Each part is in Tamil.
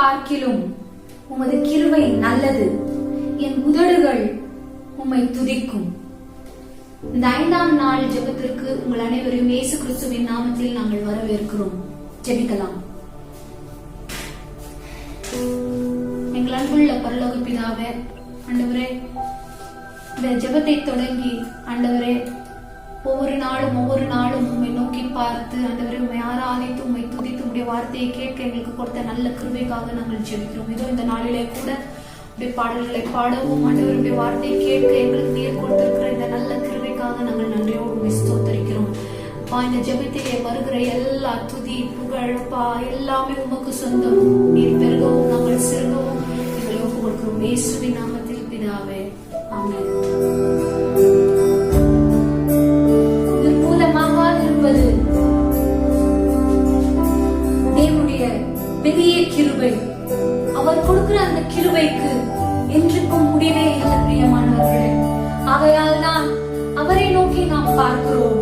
பார்க்கிலும் உமது கிருபை நல்லது. என் உதடுகள் உம்மை துதிக்கும். இந்த 5ஆம் நாள் ஜெபத்திற்கு உங்கள் அனைவரையும் இயேசு கிறிஸ்துவின் நாமத்தில் நாங்கள் வரவேற்கிறோம். ஜெபிக்கலாம். எங்கள் அன்புள்ள பரலோக பிதாவே, ஆண்டவரே, இந்த ஜெபத்தை தொடங்கி ஆண்டவரே ஒவ்வொரு நாளும் உம்மை நோக்கி பார்த்து ஆண்டவரே உம்மை ஆராதித்து உம்மை துதித்து உடைய வார்த்தையை கேட்க எங்களுக்கு கொடுத்த நல்ல கிருபைக்காக நாங்கள் ஜெபிக்கிறோம். இதோ இந்த நாளிலே கூட உடைய பாடல்களை பாடவும் ஆண்டவருடைய வார்த்தையை கேட்க எங்களுக்கு நீர் கொடுத்திருக்கிற இந்த நல்ல கிருபைக்காக நாங்கள் நன்றியோடு உம்மை ஸ்தோத்திரிக்கிறோம். இந்த ஜெபத்திலே வருகிற எல்லா துதி புகழ்ப்பா எல்லாமே உமக்கு சொந்தம். நீர் பெருகவும் நாங்கள் சிறுகவும் எங்களை ஒப்பு கொடுக்கிறோம். இயேசுவின் நாமத்தில் பிதாவே, ஆமென். தேவனுடைய பெரிய கிருபை, அவர் கொடுக்கிற அந்த கிருபைக்கு என்றுக்கும் முடிவே இல்லை பிரியமானவர்களே. ஆகையால் தான் அவரை நோக்கி நாம் பார்க்கிறோம்.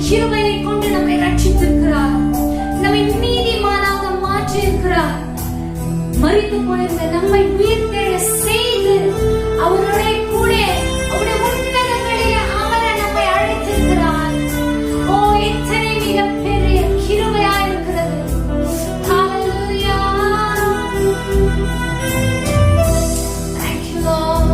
கிருபையை கொண்டு நம்மை ரட்சித்திருக்கிறார். நம்மை நீதிமானாக மாற்றியிருக்கிறார். மரித்து போயிருந்த நம்மை உயிர்த்தெழ செய்து அவருடைய கூட அவருடைய உன்னதங்களிலே அமர நம்மை அழைத்திருக்கிறார். ஓ, எத்தனை மிக பெரிய கிருபையா இருக்கிறது. ஹல்லேலூயா. Thank you Lord.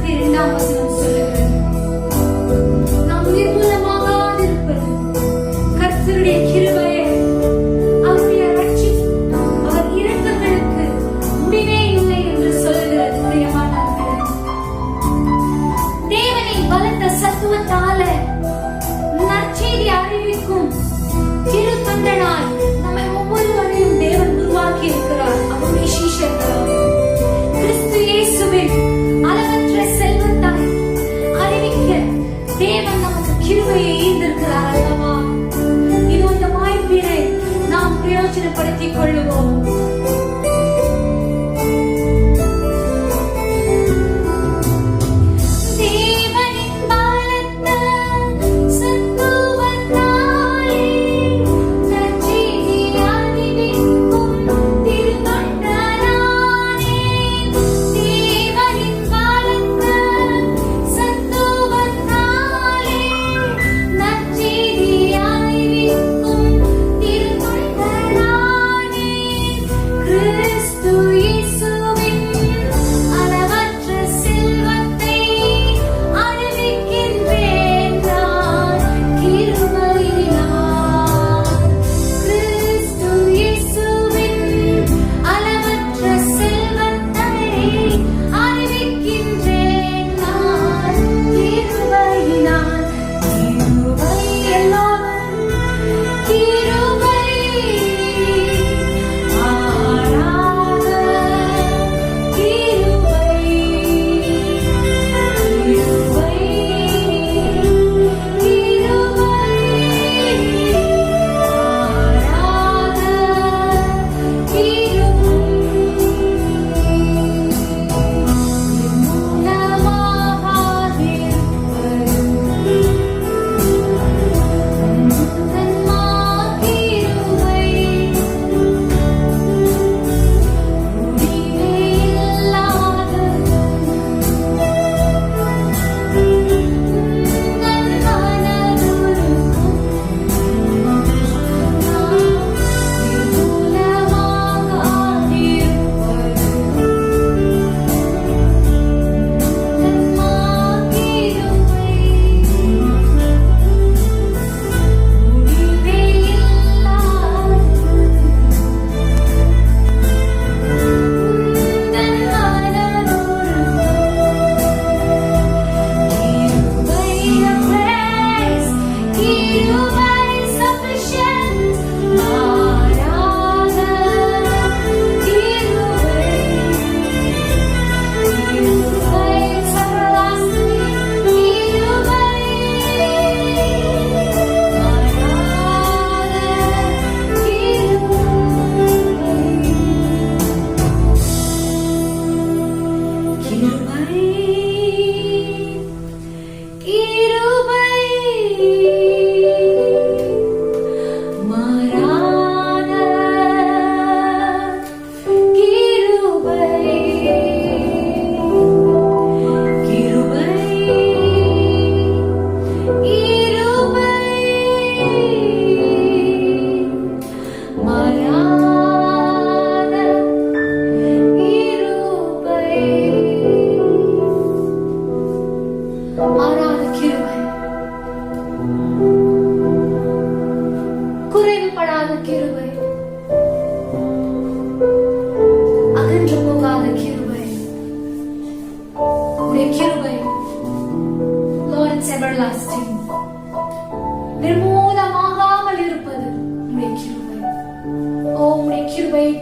32ஆம் வசனம் சொல்லுகிறது, நாம் நிர்மூலமாகாதிருப்பது கர்த்தருடைய கிருபையே, அவருடைய ரட்சிப்பு, அவர் இரக்கங்களுக்கு முடிவே இல்லை என்று சொல்லுகிறது. பிரியமானவர்களே, தேவனின் பலத்த சத்துவத்தால நற்செய்தி அறிவிக்கும் திருத்தொண்டனாய் நம்மை ஒவ்வொருவரையும் தேவன் உருவாக்கி இருக்கிறார். அவருடைய சீஷர்களாக கிறிஸ்து இயேசுவின் அளவற்ற செல்வத்தாய் அறிவிக்க தேவன் நமக்கு கிருபையை ஈந்திருக்கிறார் அல்லவா? இது இந்த வாய்ப்பினை நாம் பிரயோஜனப்படுத்திக் கொள்ளுவோம்.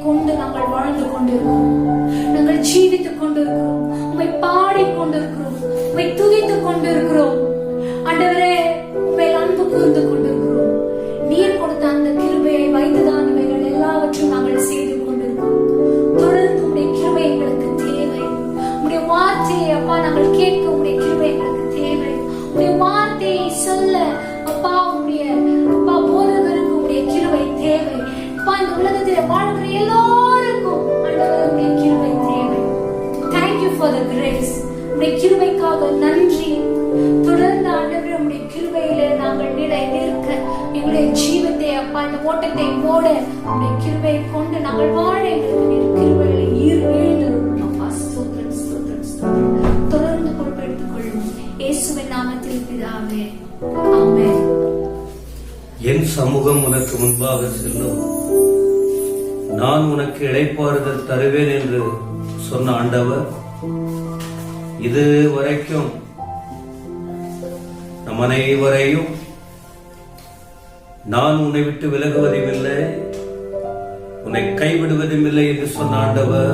கொண்டு நாங்கள் வாழ்ந்து கொண்டிருக்கிறோம், நாங்கள் ஜீவித்துக் கொண்டிருக்கிறோம், உம்மை பாடிக்கொண்டிருக்கிறோம், உம்மை துதித்துக் கொண்டிருக்கிறோம். ஆண்டவரே, உம்மை அன்பு கூர்ந்து கொண்டிருக்கிறோம். நீர் கொடுத்த அந்த கிருபையை வைத்துதான் இவைகள் எல்லாவற்றையும் நாங்கள் செய்து கொண்டிருக்கிறோம். தொடர்ந்து உம்முடைய கிருபை எங்களுக்கு தேவை. உம்முடைய வார்த்தையை அப்பா நாங்கள் கேட்க உம்முடைய கிருபை எங்களுக்கு தேவை. உம்முடைய வார்த்தையை சொல்ல அப்பா உம்முடைய அப்பா போதகருக்கு உம்முடைய கிருபை தேவை. அப்பா இந்த உலகத்திலே வாழ்கிற எல்லோருக்கும் ஆண்டவருடைய கிருபை தேவை. Thank you for the grace. உம்முடைய கிருபைக்காக நன்றி. தொடர்ந்து ஆண்டவரே உம்முடைய கிருபையிலே நாங்கள் நிலை நிற்க எங்களுடைய ஜீவத்தை அப்பா இந்த ஓட்டத்தை ஓட உம்முடைய கிருபையை கொண்டு நாங்கள் வாழ எங்களுக்கு கிருபையிலே ஈர்வேண்டு அப்பா. ஸ்தோத்திரம் ஸ்தோத்திரம் ஸ்தோத்திரம். தொடர்ந்து நாமத்தில் பிதாவே, ஆமென். என் சமூகம் உனக்கு முன்பாக செல்லும், நான் உனக்கு இளைப்பாறுதல் தருவேன் என்று சொன்ன ஆண்டவர் இது வரைக்கும் நம் அனைவரையும் நான் உன்னை விட்டு விலகுவதும் இல்லை, உன்னை கைவிடுவதும் இல்லை என்று சொன்ன ஆண்டவர்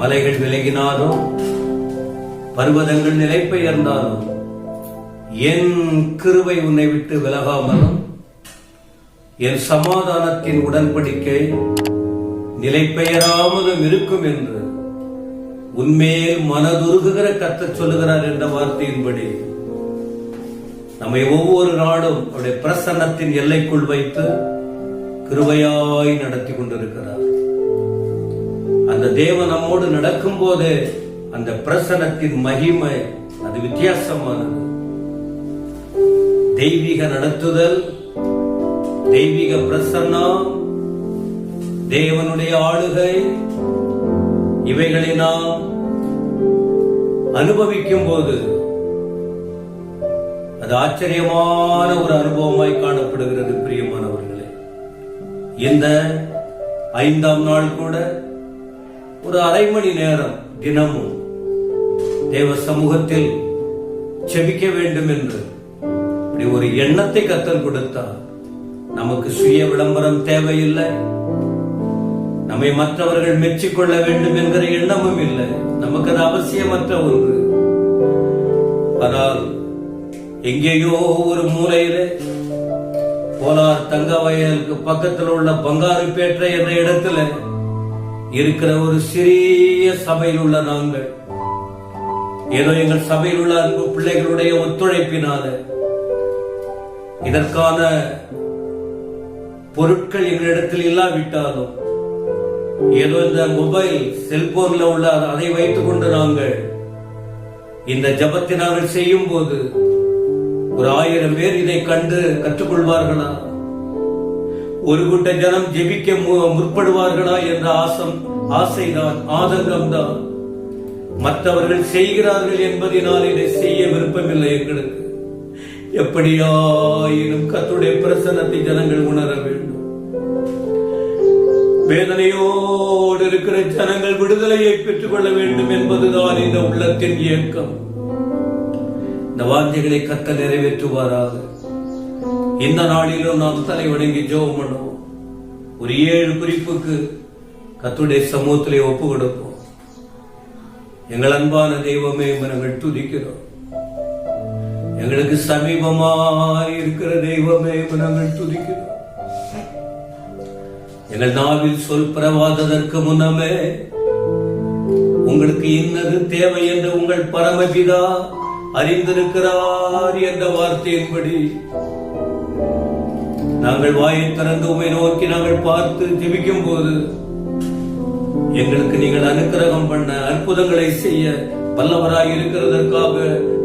மலைகள் விலகினாலும் பர்வதங்கள் நிலை பெயர்ந்தாலும் என் கிருபை உன்னை விட்டு விலகாமலும் என் சமாதானத்தின் உடன்படிக்கை நிலை பெயராமலும் இருக்கும் என்று உன்மேல் மனதுருகுகிற கர்த்தர் சொல்லுகிறார் என்ற வார்த்தையின்படி நம்மை ஒவ்வொரு நாளும் அவருடைய பிரசன்னத்தின் எல்லைக்குள் வைத்து கிருபையாய் நடத்தி கொண்டிருக்கிறார். அந்த தேவன் நம்மோடு நடக்கும் போதே அந்த பிரசன்னத்தின் மகிமை அது வித்தியாசமானது. தெய்வீக நடத்துதல், தெய்வீக பிரசன்னம், தேவனுடைய ஆளுகை, இவைகளை நாம் அனுபவிக்கும் போது அது ஆச்சரியமான ஒரு அனுபவமாய் காணப்படுகிறது. பிரியமானவர்களே, இந்த 5ஆம் நாள் கூட ஒரு அரை மணி நேரம் தினமும் தேவ சமூகத்தில் செபிக்க வேண்டும் என்று இப்படி ஒரு எண்ணத்தை கர்த்தர் கொடுத்தார். நமக்கு சுய விளம்பரம் தேவையில்லை, நம்மை மற்றவர்கள் மெச்சிக்கொள்ள வேண்டும் என்கிற எண்ணமும் இல்லை, நமக்கு அது அவசியமற்ற ஒன்று. ஆனால் எங்கேயோ ஒரு மூலையிலே கோலார் தங்க வயலுக்கு பக்கத்தில் உள்ள பங்காருப்பேட்டை என்ற இடத்துல இருக்கிற ஒரு சிறிய சபையில் உள்ள நாங்கள் ஏதோ எங்கள் சபையில் உள்ள அன்பு பிள்ளைகளுடைய ஒத்துழைப்பினால இதற்கான பொருட்கள் எங்களிடத்தில் இல்லாவிட்டாலும் ஏதோ இந்த மொபைல் செல்போன்ல உள்ள அதை வைத்துக் கொண்டு நாங்கள் இந்த ஜபத்தை நாங்கள் செய்யும் போது ஒரு 1000 பேர் இதை கண்டு கற்றுக்கொள்வார்களா, ஒரு கூட்ட ஜனம் ஜெபிக்க முற்படுவார்களா என்ற ஆசைதான், ஆதங்கம்தான். மற்றவர்கள் செய்கிறார்கள் என்பதனால் இதை செய்ய விருப்பமில்லை எங்களுக்கு. எப்படியாயினும் கர்த்தருடைய பிரசன்னத்தை ஜனங்கள் உணர வேண்டும். வேதனையோடு இருக்கிற ஜனங்கள் விடுதலையை பெற்றுக் கொள்ள வேண்டும் என்பதுதான் இந்த உள்ளத்தின் இயக்கம். இந்த வாஞ்சைகளை கர்த்தர் நிறைவேற்றுவாராக. இந்த நாளிலும் நாம் தலை வணங்கி ஜெபம் பண்ணுவோம். ஒரு 7 குறிப்புக்கு கர்த்தருடைய சமூகத்திலே ஒப்பு கொடுப்போம். எங்கள் அன்பான தெய்வமே, நாங்கள் துதிக்கிறோம். எங்களுக்கு சமீபமாய் இருக்கிற தெய்வமே, நாங்கள் துதிக்கிறோம். எங்கள் நாவில் சொல் பிரவாததற்கு முன்னமே உங்களுக்கு இன்னது தேவை என்று உங்கள் பரமபிதா அறிந்திருக்கிறார் என்ற வார்த்தையின்படி நாங்கள் வாயை திறந்து உம்மை நோக்கி நாங்கள் பார்த்து ஜெபிக்கும் போது எங்களுக்கு நீங்கள் அனுக்கிரகம் பண்ண அற்புதங்களை செய்ய வல்லவராய் இருக்கிறதற்காக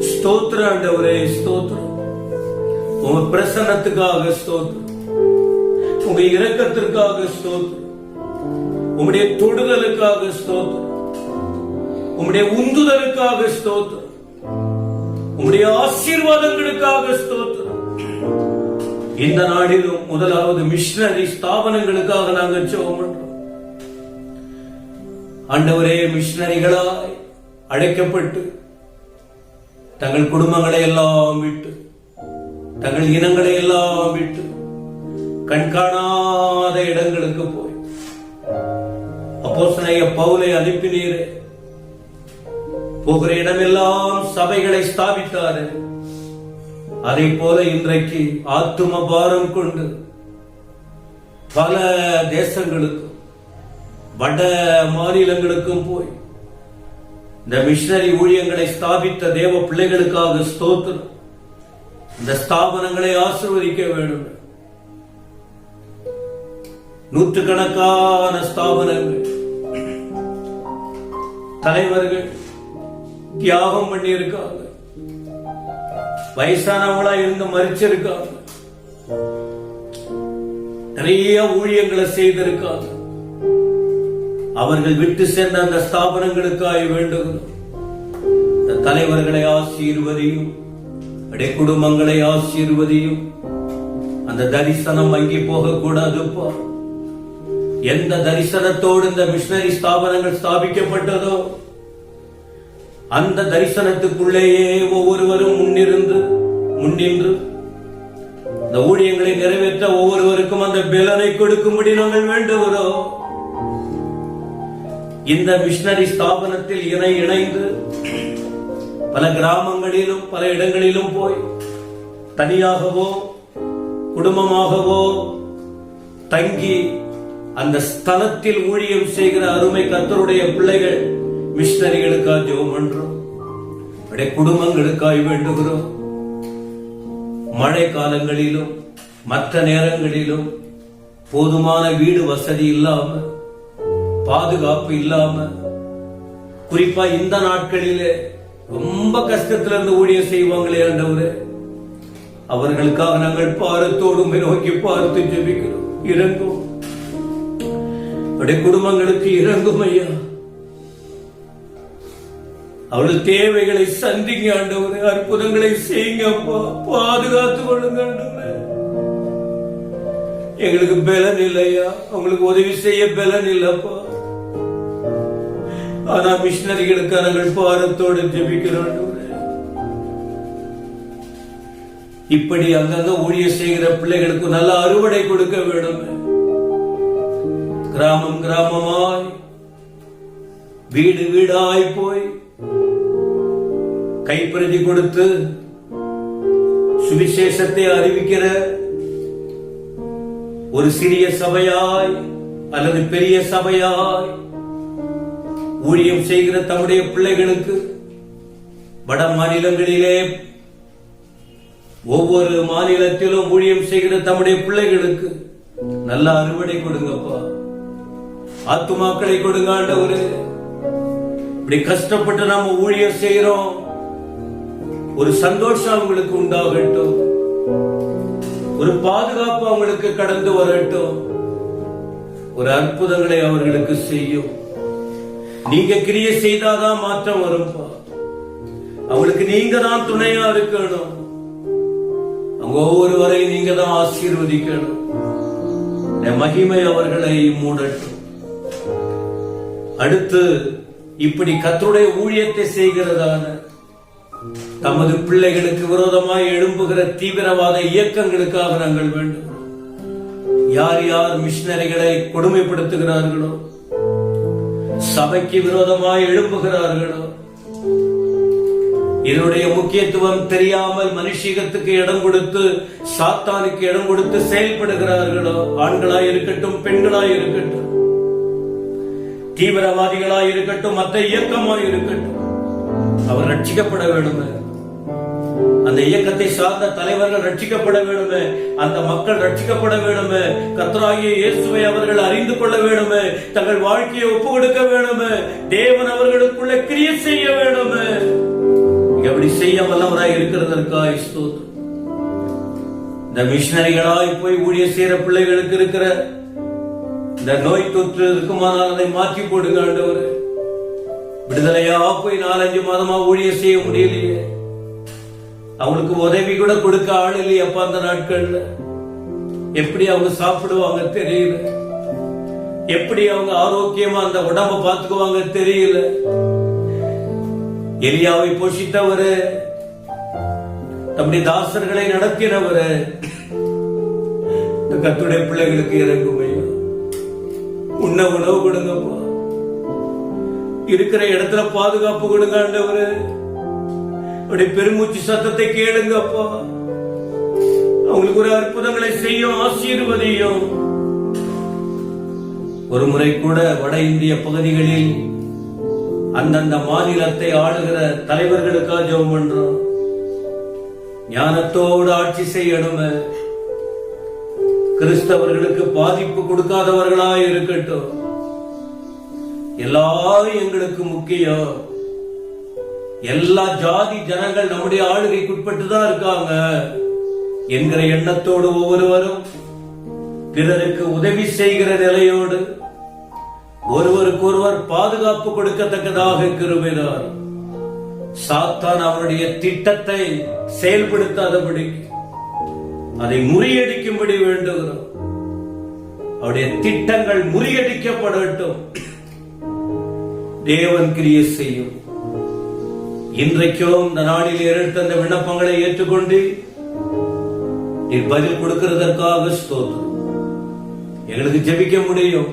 ஸ்தோத்திரம் ஆண்டவரே, ஸ்தோத்திரம். உங்க பிரசன்னத்துக்காக ஸ்தோத்திரம், உங்க இரக்கத்திற்காக ஸ்தோத்திரம், உம்முடைய தொடுதலுக்காக ஸ்தோத்திரம், உம்முடைய உந்துதலுக்காக ஸ்தோத்திரம், உம்முடைய ஆசீர்வாதங்களுக்காக ஸ்தோத்திரம். இந்த நாளிலும் முதலாவது மிஷனரி ஸ்தாபனங்களுக்காக நாங்கள் ஜெபம் பண்றோம். ஆண்டவரே, மிஷனரிகளாய் அழைக்கப்பட்டு தங்கள் குடும்பங்களை எல்லாம் விட்டு, தங்கள் இனங்களை எல்லாம் விட்டு கண்காணாத இடங்களுக்கு போய் அப்போஸ்தலனாகிய பவுலை அனுப்பினீரே, போகிற இடமெல்லாம் சபைகளை ஸ்தாபித்தாரு. அதை போல இன்றைக்கு ஆத்தும பாரம் கொண்டு பல தேசங்களுக்கும் வட மாநிலங்களுக்கும் போய் இந்த மிஷனரி ஊழியங்களை ஸ்தாபித்த தேவ பிள்ளைகளுக்காக ஸ்தோத்திரம். இந்த ஸ்தாபனங்களை ஆசீர்வதிக்க வேண்டும். நூற்றுக்கணக்கான ஸ்தாபனங்கள், தலைவர்கள் தியாகம் பண்ணி இருக்காங்க, வயசானவங்களா இருந்து மரிச்சிருக்காங்க, நிறைய ஊழியங்களை செய்திருக்காங்க. அவர்கள் விட்டு சென்ற அந்த ஸ்தாபனங்களுக்காக வேண்டுகிறோம். இந்த தலைவர்களை ஆசீர்வதியும், அவருடைய குடும்பங்களை ஆசீர்வதியும். அந்த தரிசனம் வங்கி போகக்கூடாதுப்பா. எந்த தரிசனத்தோடு இந்த மிஷனரி ஸ்தாபனங்கள் ஸ்தாபிக்கப்பட்டதோ அந்த தரிசனத்துக்குள்ளேயே ஒவ்வொருவரும் முன்னின்று இந்த ஊழியங்களை நிறைவேற்ற ஒவ்வொருவருக்கும் அந்த பலனை கொடுக்கும்படி நாங்கள் வேண்டுகிறோம். இந்த மிஷனரி ஸ்தாபனத்தில் இணைந்து பல கிராமங்களிலும் பல இடங்களிலும் போய் தனியாகவோ குடும்பமாகவோ தங்கி அந்த ஸ்தலத்தில் ஊழியம் செய்கிற அருமை கர்த்தருடைய பிள்ளைகள் மிஷனரிகளுக்காக ஜெபம் பண்றோம். அவருடைய குடும்பங்களுக்காய் வேண்டுகிறோம். மழை காலங்களிலும் மற்ற நேரங்களிலும் போதுமான வீடு வசதி இல்லாம, பாதுகாப்பு இல்லாம, குறிப்பா இந்த நாட்களிலே ரொம்ப கஷ்டத்துல இருந்து ஊழியம் செய்வாங்களே ஆண்டவரே, அவர்களுக்காக நாங்கள் பாரத்தோடு நோக்கி பார்த்து ஜெபிக்கிறோம். இறங்கும், அவருடைய குடும்பங்களுக்கு இறங்கும் ஐயா. அவர்கள் தேவைகளை சந்திங்க ஆண்டவரே, அற்புதங்களை செய்யுங்க அப்பா, பாதுகாத்துக் கொள்ளுங்க ஆண்டவரே. எங்களுக்கு பலன் இல்லையா, அவங்களுக்கு உதவி செய்ய பலன் இல்லப்பா. ஆனா மிஷனரிகளுக்கு நாங்கள் பாரத்தோடு ஜெபிக்கிறோம் ஆண்டவரே. இப்படி அங்கங்க ஊழிய செய்கிற பிள்ளைகளுக்கு நல்ல அறுவடை கொடுக்க வேண்டும். கிராமம் கிராமமாய் வீடு வீடாய் போய் கைப்பிரதி கொடுத்து சுவிசேஷத்தை அறிவிக்கிற ஒரு சிறிய சபையாய் அல்லது பெரிய சபையாய் ஊழியம் செய்கிற தம்முடைய பிள்ளைகளுக்கு வட மாநிலங்களிலே ஒவ்வொரு மாநிலத்திலும் ஊழியம் செய்கிற தம்முடைய பிள்ளைகளுக்கு நல்ல அறுவடை கொடுங்கப்பா. ஆத்துமாக்களை கொடுங்க ஆண்டவரே. இப்படி கஷ்டப்பட்டு நாம ஊழியம் செய்யறோம், ஒரு சந்தோஷம் அவங்களுக்கு உண்டாகட்டும், ஒரு பாதுகாப்பு அவங்களுக்கு கடந்து வரட்டும், ஒரு அற்புதங்களை அவர்களுக்கு செய்யும். நீங்க கிரியை செய்தாதான் மாற்றம் வரும்பா. அவங்களுக்கு நீங்க தான் துணையா இருக்கணும். அவங்க ஒவ்வொருவரையும் நீங்க தான் ஆசீர்வதிக்கணும். மகிமை அவர்களை மூடட்டும். அடுத்து இப்படி கர்த்தருடைய ஊழியத்தை செய்கிறதான தமது பிள்ளைகளுக்கு விரோதமாய் எழும்புகிற தீவிரவாத இயக்கங்களுக்காக நாங்கள் வேண்டும். யார் யார் மிஷனரிகளை கொடுமைப்படுத்துகிறார்களோ, சபைக்கு விரோதமாய் எழும்புகிறார்களோ, இதனுடைய முக்கியத்துவம் தெரியாமல் மனுஷீகத்துக்கு இடம் கொடுத்து சாத்தானுக்கு இடம் கொடுத்து செயல்படுகிறார்களோ, ஆண்களாய் இருக்கட்டும் பெண்களாய் இருக்கட்டும், தீவிரவாதிகளாய் இருக்கட்டும் மற்ற இயக்கமாய் இருக்கட்டும், அவர் ரட்சிக்கப்பட வேண்டுமே. அந்த இயக்கத்தை சார்ந்த தலைவர்கள் ரட்சிக்கப்பட வேண்டுமே. அந்த மக்கள் ரட்சிக்கப்பட வேண்டுமே. கர்த்தராகிய இயேசுவை அவர்கள் அறிந்து கொள்ள வேண்டுமே. தங்கள் வாழ்க்கையை ஒப்பு கொடுக்க வேண்டுமே. தேவன் அவர்களுக்குள்ள கிரியை செய்ய வேண்டுமே. எப்படி செய்ய வல்லவராய் இருக்கிறதற்காய் ஸ்தோத்திரம். இந்த மிஷனரிகளாய் போய் ஊழிய செய்யற பிள்ளைகளுக்கு இருக்கிற இந்த நோய் தொற்று இருக்குமானால் அதை மாற்றி போடுங்க ஆண்டவரே. விடுதலையா போய் 4-5 மாதமா ஊழியம் செய்ய முடியலையே, அவங்களுக்கு உதவி கூட கொடுக்க ஆள் இல்லையப்பா. அந்த நாட்கள்ல எப்படி அவங்க சாப்பிடுவாங்க தெரியல, எப்படி அவங்க ஆரோக்கியமா அந்த உடம்ப பாத்துக்குவாங்க தெரியல. எலியாவை போஷித்தவரு, தம்முடைய தாசர்களை நடத்தினவரு, கர்த்தருடைய பிள்ளைகளுக்கு இறங்குமையா. உண்ண உணவு கொடுங்கப்பா, இருக்கிற இடத்துல பாதுகாப்பு கொடுங்க ஆண்டவரே. அவருடைய பெருமூச்சு சத்தத்தை கேளுங்கப்பா. அவங்களுக்கு ஒரு அற்புதங்களை செய்யும், ஆசீர்வதியும். ஒரு முறை கூட வட இந்திய பகுதிகளில் அந்தந்த மாநிலத்தை ஆளுகிற தலைவர்களுக்காக ஜெபம் பண்றோம். ஞானத்தோடு ஆட்சி செய்யணுமே. கிறிஸ்தவர்களுக்கு பாதிப்பு கொடுக்காதவர்களாய் இருக்கட்டும். எல்லாரும் எங்களுக்கு முக்கியம். எல்லா ஜாதி ஜனங்கள் நம்முடைய ஆளுகைக்குட்பட்டுதான் இருக்காங்க என்கிற எண்ணத்தோடு ஒவ்வொருவரும் பிறருக்கு உதவி செய்கிற நிலையோடு ஒருவருக்கு ஒருவர் பாதுகாப்பு கொடுக்கத்தக்கதாக கிருபையார் சாத்தான் அவருடைய திட்டத்தை செயல்படுத்தாதபடி அதை முறியடிக்கும்படி வேண்டுகிறோம். அவருடைய திட்டங்கள் முறியடிக்கப்படட்டும். தேவன் கிரியை செய்யும். இன்றைக்கும் இந்த நாளில் எடுத்த அந்த விண்ணப்பங்களை ஏற்றுக்கொண்டு நீர் பதில் கொடுக்கிறதற்காக ஸ்தோத்திரம். எங்களுக்கு ஜெபிக்க முடியும்.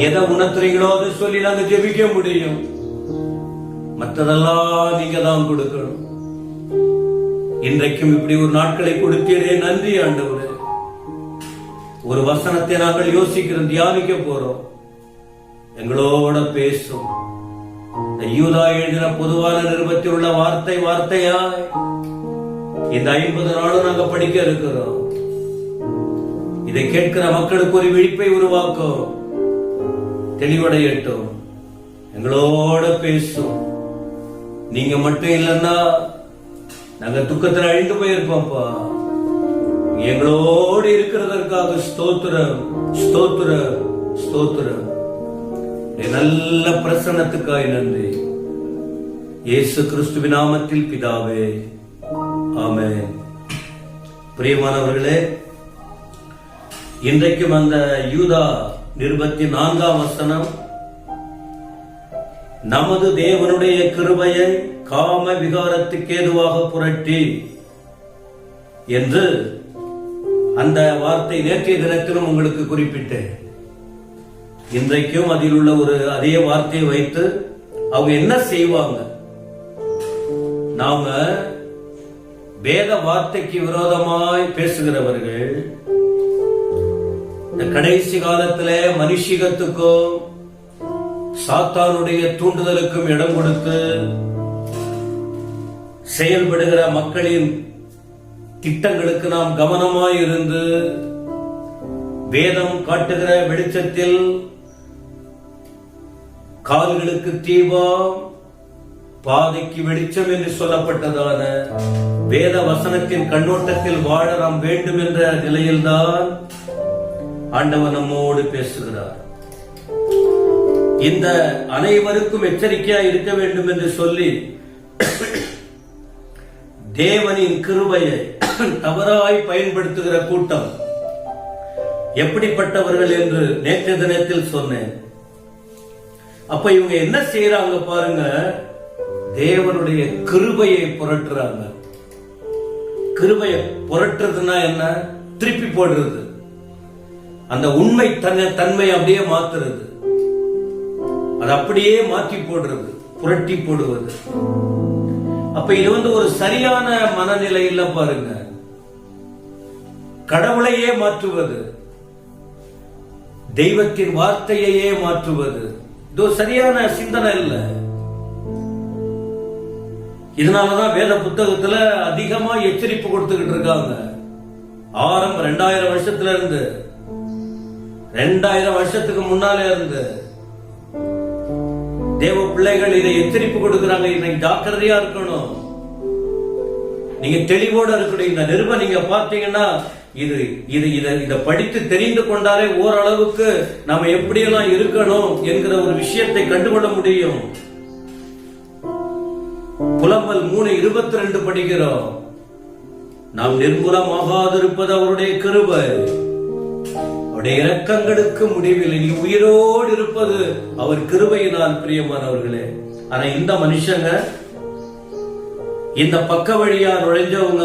எதை உணர்த்துறீங்களோ அதை சொல்லி நாங்க ஜெபிக்க முடியும். மற்றதெல்லாம் நீங்க தான் கொடுக்கணும். இன்றைக்கும் இப்படி ஒரு நாட்களை கொடுத்தீரே, நன்றி ஆண்டவரே. ஒரு வசனத்தை நாங்கள் யோசிக்கிறோம், தியானிக்க போறோம். எங்களோட பேசும். யூதா எழுதின பொதுவான நிருபத்தில் உள்ள வார்த்தையாய் இந்த 50 நாளும் நாங்க படிக்க இருக்கிறோம். இதை கேட்கிற மக்களுக்கு ஒரு விழிப்பை உருவாக்கும், தெளிவடையட்டும். எங்களோட பேசும். நீங்க மட்டும் இல்லைன்னா நாங்க துக்கத்தில் அழிந்து போயிருப்போம்ப்பா. எங்களோடு இருக்கிறதற்காக ஸ்தோத்திரம், ஸ்தோத்திரம், ஸ்தோத்திரம். நல்ல பிரசன்னத்துக்காய் நன்றி. இயேசு கிறிஸ்துவின் நாமத்தில் பிதாவே, ஆமென். பிரியமானவர்களே, இன்றைக்கும் அந்த யூதா நிருபத்தின் 4ஆம் வசனம், நமது தேவனுடைய கிருபையை காம விகாரத்துக்கு ஏதுவாக புரட்டி என்று அந்த வார்த்தை நேற்றைய தினத்திலும் உங்களுக்கு குறிப்பிட்டேன். இன்றைக்கும் அதில் உள்ள ஒரு அதே வார்த்தையை வைத்து அவங்க என்ன செய்வாங்க? நாம வேத வார்த்தைக்கு விரோதமாய் பேசுகிறவர்கள் இந்த கடைசி காலத்துல மனுஷிகத்துக்கும் சாத்தானுடைய தூண்டுதலுக்கும் இடம் கொடுத்து செயல்படுகிற மக்களின் திட்டங்களுக்கு நாம் கவனமாய் இருந்து வேதம் காட்டுகிற வெளிச்சத்தில் கால்களுக்கு தீபம் பாதைக்கு வெளிச்சம் என்று சொல்லப்பட்டதான வேத வசனத்தின் கண்ணோட்டத்தில் வாழ நாம் வேண்டும் என்ற நிலையில்தான் ஆண்டவர் நம்மோடு பேசுகிறார். இந்த அனைவருக்கும் எச்சரிக்கையாக இருக்க வேண்டும் என்று சொல்லி தேவனின் கிருபையை தவறாய் பயன்படுத்துகிற கூட்டம் எப்படிப்பட்டவர்கள் என்று நேற்றைய தினத்தில் சொன்னேன். அப்ப இவங்க என்ன செய்யறாங்க பாருங்க, தேவனுடைய கிருபையை புரட்டுறாங்க. கிருபையை புரட்டுறதுன்னா என்ன? திருப்பி போடுறது. அந்த உண்மை தன்மை அப்படியே மாத்துறது, அது அப்படியே மாற்றி போடுறது, புரட்டி போடுவது. அப்ப இது ஒரு சரியான மனநிலை இல்ல பாருங்க. கடவுளையே மாற்றுவது, தெய்வத்தின் வார்த்தையே மாற்றுவது, இது சரியான சிந்தனை இல்ல. இதனாலதான் வேத புத்தகத்துல அதிகமா எச்சரிப்பு கொடுத்துக்கிட்டு இருக்காங்க. 2000 வருஷத்துல இருந்து 2000 வருஷத்துக்கு முன்னாலே இருந்து தேவ பிள்ளைகள் இதை எச்சரிப்பு கொடுக்கிறாங்க. இன்னைக்கு ஜாக்கிரதையா இருக்கணும், நீங்க தெளிவோட இருக்கணும். இந்த நிருபம் நீங்க பார்த்தீங்கன்னா இதை படித்து தெரிந்து கொண்டாலே ஓரளவுக்கு நாம எப்படியெல்லாம் இருக்கணும் என்கிற ஒரு விஷயத்தை கண்டுகொள்ள முடியும். புலம்பல் 3:22 படிக்கிறோம். நாம் நிர்மூலமாகாதிருப்பது அவருடைய கிருபை, அவருடைய இரக்கங்களுக்கு முடிவில்லை. நீ உயிரோடு இருப்பது அவர் கிருபையினால். பிரியமானவர்களே, ஆனா இந்த மனுஷங்க, இந்த பக்க வழியா நுழைஞ்சவங்க,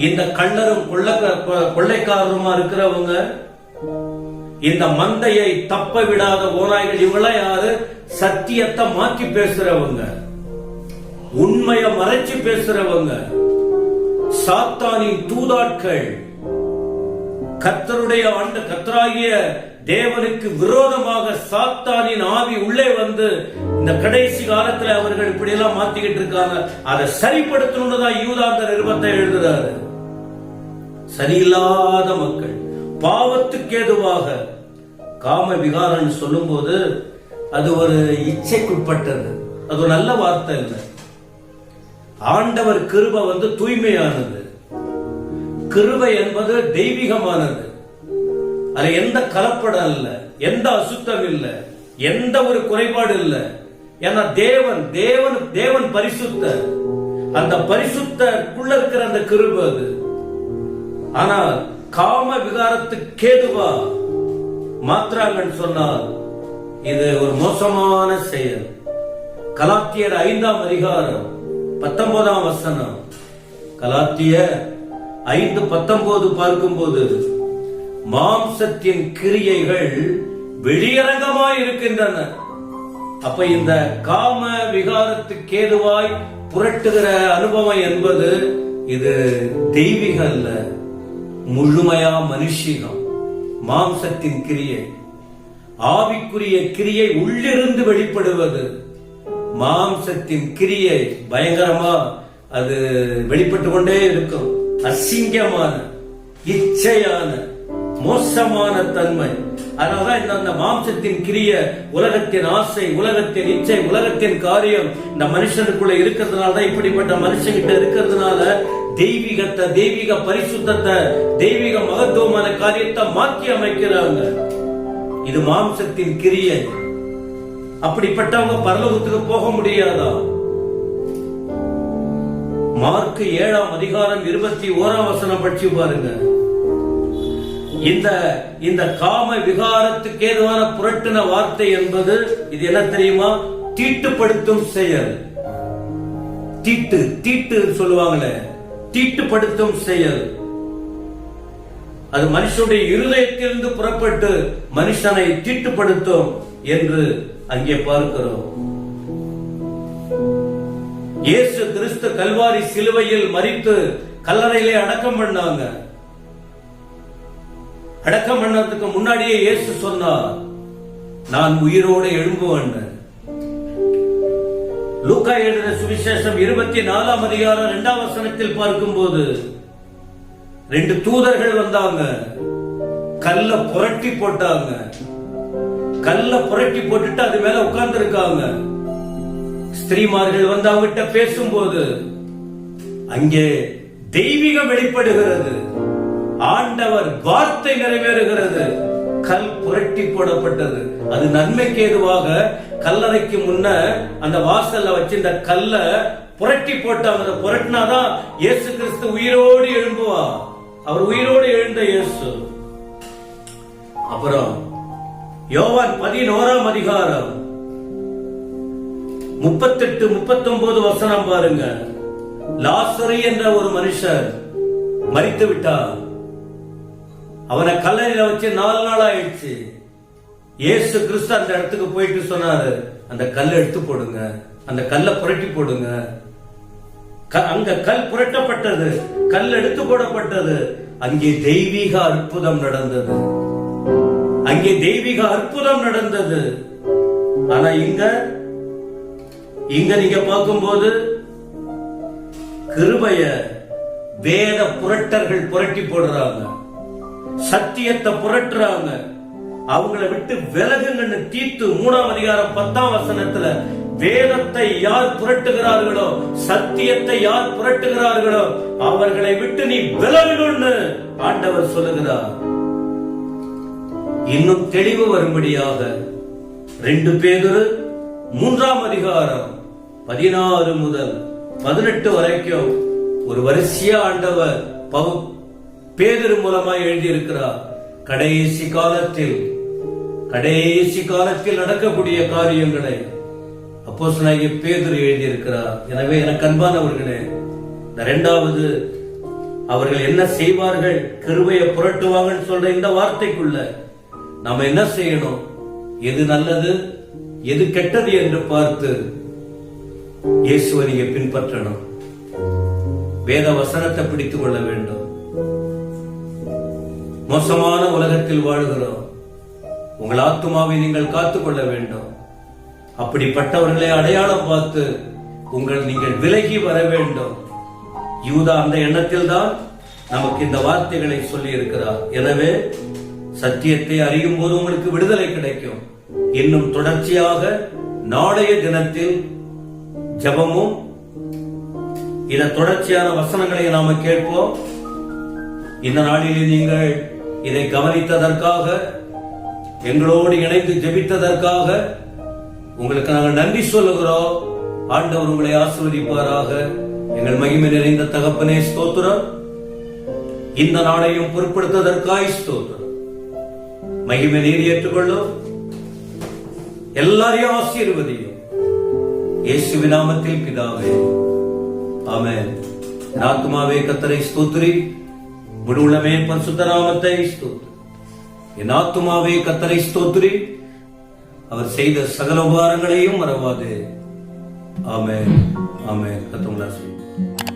இந்த கள்ளரும் கொள்ளைக்காரருமா இருக்கிறவங்க, இந்த மந்தையை தப்ப விடாத ஓநாய்கள், இவங்கள யாரு? சத்தியத்தை மாற்றி பேசுறவங்க, உண்மையை மறைச்சு பேசுறவங்க, சாத்தானின் தூதாட்கள். கர்த்தராகிய தேவனுக்கு விரோதமாக சாத்தானின் ஆவி உள்ளே வந்து இந்த கடைசி காலத்துல அவர்கள் இப்படி எல்லாம் மாத்திக்கிட்டு இருக்காங்க. அதை சரிப்படுத்தணும்னுதான் யூதா அந்த நிருபத்தை எழுதுறாரு. சரியில்லாத மக்கள், பாவத்துக்கு ஏதுவாக காம விகாரம் சொல்லும் போது அது ஒரு இச்சைக்குட்பட்டது, அது ஒரு நல்ல வார்த்தை இல்லை. ஆண்டவர் கிருபை தூய்மையானது. கிருபை என்பது தெய்வீகமானது. அதுல எந்த கலப்படம் இல்ல, எந்த அசுத்தம் இல்ல, எந்த ஒரு குறைபாடு இல்ல. ஏன்னா தேவன் பரிசுத்தர். அந்த பரிசுத்தருக்குள்ள இருக்கிற அந்த கிருபை அது. ஆனால் காம விகாரத்துக்கு ஏதுவா மாற்றாங்கன்னு சொன்னால் இது ஒரு மோசமான செயல். கலாத்தியர் 5ஆம் அதிகாரம் 19ஆம் வசனம். கலாத்தியர் 5:19 பார்க்கும்போது மாம்சத்தின் கிரியைகள் வெளியரங்கமாய் இருக்கின்றன. அப்ப இந்த காம விகாரத்துக்கு ஏதுவாய் புரட்டுகிற அனுபவம் என்பது இது தெய்வீக அல்ல, முழுமையா மனுஷிகம். மாம்சத்தின் கிரியை, ஆவிக்குரிய கிரியை உள்ளிருந்து வெளிப்படுவது. மாம்சத்தின் கிரியை பயங்கரமா அது வெளிப்பட்டு கொண்டே இருக்கும். அசிங்கமான, இச்சையான, மோசமான தன்மை. அதனாலதான் இந்த மாம்சத்தின் கிரிய, உலகத்தின் ஆசை, உலகத்தின் இச்சை, உலகத்தின் காரியம் இந்த மனுஷனுக்குள்ள இருக்கிறதுனாலதான், இப்படிப்பட்ட மனுஷங்கிட்ட இருக்கிறதுனால தெய்வீகத்தை, தெய்வீக பரிசுத்தத்தை, தெய்வீக மகத்துவமான காரியத்தை மாற்றி அமைக்கிறாங்க. இது மாம்சத்தின் கிரியை. அப்படிப்பட்டவங்க பரலோகத்துக்கு போக முடியாதா? மார்க் 7ஆம் அதிகாரம் 21ஆம் வசனம் படிச்சு பாருங்க. இந்த காம விகாரத்துக்கு ஏதுவான புரட்டின வார்த்தை என்பது இது என்ன தெரியுமா? தீட்டுப்படுத்தும் செயல். தீட்டு சொல்லுவாங்களே, தீட்டுப்படுத்தும் செயல். அது மனுஷனுடைய இருதயத்திலிருந்து புறப்பட்டு மனுஷனை தீட்டுப்படுத்தும் என்று அங்கே பார்க்கிறோம். இயேசு கிறிஸ்து கல்வாரி சிலுவையில் மரித்து கல்லறையிலே அடக்கம் பண்ணாங்க. அடக்கம் பண்ணதுக்கு முன்னாடியே இயேசு சொன்னார், நான் உயிரோடு எழும்புவேன். லூக்கா எழுதின சுவிசேஷம் 24ஆம் அதிகாரம் 2ஆம் வசனத்தில் பார்க்கும்போது 2 தூதர்கள் வந்தாங்க, கல்ல புரட்டி போட்டாங்க. கல்ல புரட்டி போட்டுட்டு அது மேல உட்கார்ந்து இருக்காங்க. ஸ்திரீமார்கள் வந்து அவங்கிட்ட பேசும்போது அங்கே தெய்வீகம் வெளிப்படுகிறது. ஆண்டவர் வார்த்தை நிறைவேறுகிறது. கல் புரட்டி போடப்பட்டது. அது நன்மைக்கு ஏதுவாக கல்லறைக்கு முன்ன அந்த வாசல்ல வச்சு இந்த கல்ல புரட்டி போட்டாங்க. புரட்டினாதான் இயேசு கிறிஸ்து உயிரோடு எழும்புவா. அவர் உயிரோடு எழுந்த இயேசு. அப்புறம் யோவான் 11ஆம் அதிகாரம் 38-39 வசனம் பாருங்க. லாசரு என்ற ஒரு மனுஷர் மரித்து விட்டார். அவனை கல்லறையில வச்சு 4 நாள் ஆயிடுச்சு. இயேசு கிறிஸ்து அந்த இடத்துக்கு போயிட்டு சொன்னாரு, அந்த கல்லை எடுத்து போடுங்க, அந்த கல்லை புரட்டி போடுங்க. அங்க கல் புரட்டப்பட்டது, கல் எடுத்து போடப்பட்டது. அங்கே தெய்வீக அற்புதம் நடந்தது. அங்கே தெய்வீக அற்புதம் நடந்தது. ஆனா இங்க நீங்க பார்க்கும்போது கிருபைய வேத புரட்டர்கள் புரட்டி போடுறாங்க, சத்தியத்தை புரட்டுறாங்க. அவங்களை விட்டு விலகுங்கன்னு தீத்து 3ஆம் அதிகாரம் 10ஆம் வசனத்துல வேதத்தை யார் புரட்டுகிறார்களோ, சத்தியத்தை யார் புரட்டுகிறார்களோ அவர்களை விட்டு நீ விலகணும்னு ஆண்டவர் சொல்லுகிறார். இன்னும் தெளிவு வரும்படியாக 2 பேதுரு 3ஆம் அதிகாரம் 16 முதல் 18 வரைக்கும் ஒரு வரிசையா ஆண்டவர் பேதுரு மூலமா எழுதியிருக்கிறார். கடைசி காலத்தில் நடக்கக்கூடிய காரியங்களை அப்போஸ்தலனாகிய பேதுரு எழுதியிருக்கிறார். எனவே எனக்கு அன்பானவர்களே, இந்த 2வது அவர்கள் என்ன செய்வார்கள், கிருபையை புரட்டுவாங்கன்னு சொல்ற இந்த வார்த்தைக்குள்ள நாம என்ன செய்யணும்? எது நல்லது, எது கெட்டது என்று பார்த்து இயேசுவை நீங்க பின்பற்றணும். வேத வசனத்தை பிடித்துக் கொள்ள வேண்டும். மோசமான உலகத்தில் வாழுகிறோம். உங்கள் ஆத்துமாவை நீங்கள் காத்துக் கொள்ள வேண்டும். அப்படிப்பட்டவர்களை அடையாளம் பார்த்து நீங்கள் விலகி வர வேண்டும். யூதா அந்த எண்ணத்தில் தான் நமக்கு இந்த வார்த்தைகளை சொல்லி இருக்கிறார். எனவே சத்தியத்தை அறியும் போது உங்களுக்கு விடுதலை கிடைக்கும். இன்னும் தொடர்ச்சியாக நாளைய தினத்தில் ஜெபமும் இத தொடர்ச்சியான வசனங்களை நாம கேட்போம். இந்த நாளிலே நீங்கள் இதை கவனித்ததற்காக, எங்களோடு இணைந்து ஜெபித்ததற்காக உங்களுக்கு நாங்கள் நன்றி சொல்லுகிறோம். ஆண்டவர் உங்களை ஆசீர்வதிப்பாராக. எங்கள் மகிமை நிறைந்த தகப்பனே ஸ்தோத்திரம். இந்த நாளையும் பொருட்படுத்துவதற்காய் ஸ்தோத்திரம். மகிமை நீர் ஏற்றுக்கொள்ளும். எல்லாரையும் ஆசீர்வதியும். இயேசுவின் நாமத்தில் பிதாவே, ஆமென். என் ஆத்துமாவே கர்த்தரை ஸ்தோத்திரி, முழு உள்ளமே பரிசுத்த நாமத்தை ஸ்தோத்திரி. என் ஆத்துமாவே கர்த்தரை ஸ்தோத்திரி, அவர் செய்த சகல உபகாரங்களையும் மறவாதே. ஆமென், ஆமென். கர்த்தர் உங்களை ஆசீர்வதிப்பார்.